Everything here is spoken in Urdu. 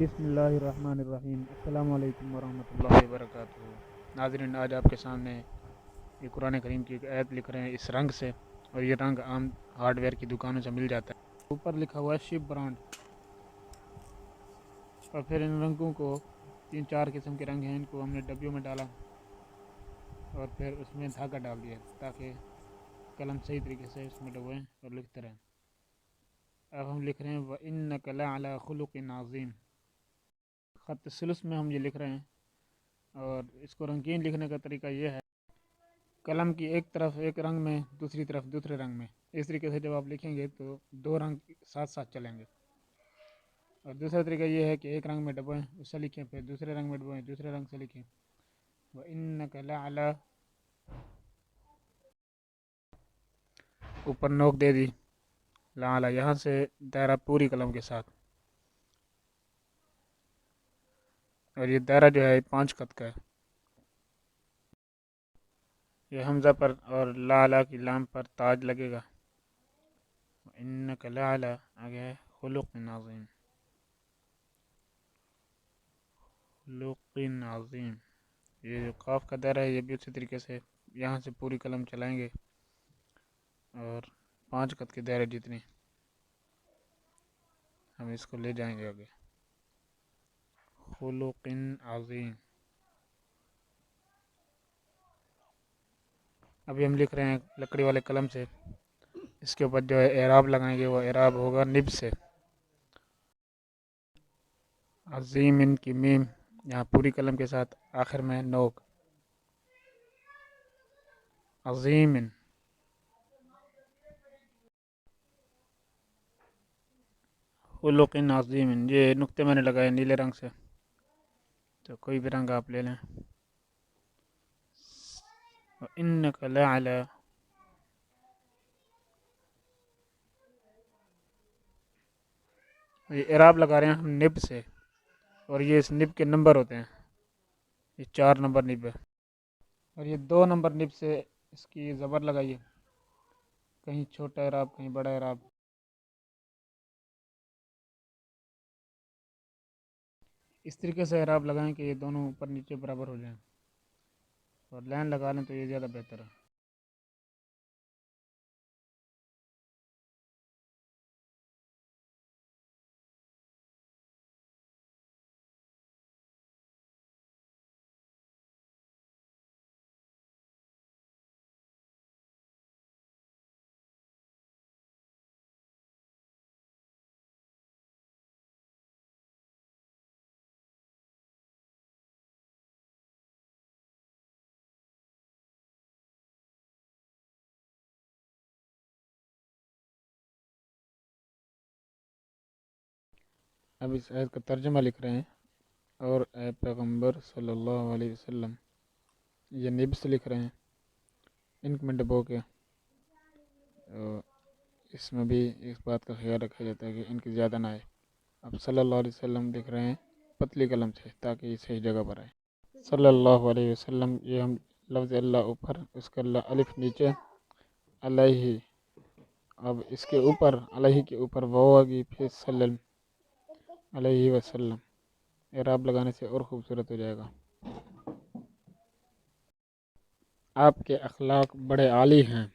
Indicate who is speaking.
Speaker 1: بسم اللہ الرحمن الرحیم۔ السلام علیکم ورحمۃ اللہ وبرکاتہ۔ ناظرین، آج آپ کے سامنے یہ قرآن کریم کی ایک آیت لکھ رہے ہیں اس رنگ سے، اور یہ رنگ عام ہارڈ ویئر کی دکانوں سے مل جاتا ہے۔ اوپر لکھا ہوا ہے شپ برانڈ، اور پھر ان رنگوں کو 3-4 قسم کے رنگ ہیں، ان کو ہم نے ڈبیوں میں ڈالا اور پھر اس میں دھاگا ڈال دیا تاکہ قلم صحیح طریقے سے اس میں ڈبوئیں اور لکھتے رہیں۔ اب ہم لکھ رہے ہیں وَإِنَّكَ لَعَلَىٰ خُلُقٍ عَظِيمٍ۔ خط ثلث میں ہم یہ لکھ رہے ہیں، اور اس کو رنگین لکھنے کا طریقہ یہ ہے، قلم کی ایک طرف ایک رنگ میں، دوسری طرف دوسرے رنگ میں، اس طریقے سے جب آپ لکھیں گے تو دو رنگ ساتھ ساتھ چلیں گے۔ اور دوسرا طریقہ یہ ہے کہ ایک رنگ میں ڈبوئیں، اس سے لکھیں، پھر دوسرے رنگ میں ڈبوئیں، دوسرے رنگ سے لکھیں۔ وَإِنَّكَ لَعَلَىٰ، اوپر نوک دے دی، لعلی یہاں سے دائرہ پوری قلم کے ساتھ، اور یہ دائرہ جو ہے 5 خط کا ہے۔ یہ حمزہ پر اور لعلی کی لام پر تاج لگے گا۔ وَإِنَّكَ لَعَلَىٰ آگے ہے خُلُقٍ عَظِيمٍ، خُلُقٍ عَظِيمٍ۔ یہ جو قاف کا دائرہ ہے یہ بھی اسی طریقے سے یہاں سے پوری قلم چلائیں گے، اور 5 خط کے دائرے جتنے ہم اس کو لے جائیں گے آگے۔ خُلُقٍ عَظِيمٍ۔ ابھی ہم لکھ رہے ہیں لکڑی والے قلم سے، اس کے اوپر جو ہے اعراب لگائیں گے، وہ اعراب ہوگا نب سے۔ عظیم کی میم یہاں پوری قلم کے ساتھ، آخر میں نوک، عظیم۔ خلق عظیم، یہ نقطے میں نے لگائے نیلے رنگ سے، تو کوئی بھی رنگ آپ لے لیں۔ وَإِنَّكَ لَعَلَىٰ، یہ اعراب لگا رہے ہیں ہم نب سے، اور یہ اس نب کے نمبر ہوتے ہیں، یہ 4 نمبر نب ہے، اور یہ 2 نمبر نب سے اس کی زبر لگائیے، کہیں چھوٹا اعراب کہیں بڑا اعراب، اس طریقے سے اعراب لگائیں کہ یہ دونوں اوپر نیچے برابر ہو جائیں، اور لائن لگا لیں تو یہ زیادہ بہتر ہے۔ اب اس آیت کا ترجمہ لکھ رہے ہیں، اور اے پیغمبر صلی اللہ علیہ وسلم، یہ نب سے لکھ رہے ہیں، انک میں ڈبو کے، اس میں بھی اس بات کا خیال رکھا جاتا ہے کہ ان کی زیادہ نہ آئے۔ اب صلی اللہ علیہ وسلم لکھ رہے ہیں پتلی قلم سے تاکہ یہ صحیح جگہ پر آئے۔ صلی اللہ علیہ وسلم، یہ ہم لفظ اللہ اوپر، اس کا اللہ الف نیچے، علیہ، اب اس کے اوپر علیہ کے اوپر واو آگی، پھر سلم علیہ وسلم، اعراب لگانے سے اور خوبصورت ہو جائے گا۔ آپ کے اخلاق بڑے عالی ہیں۔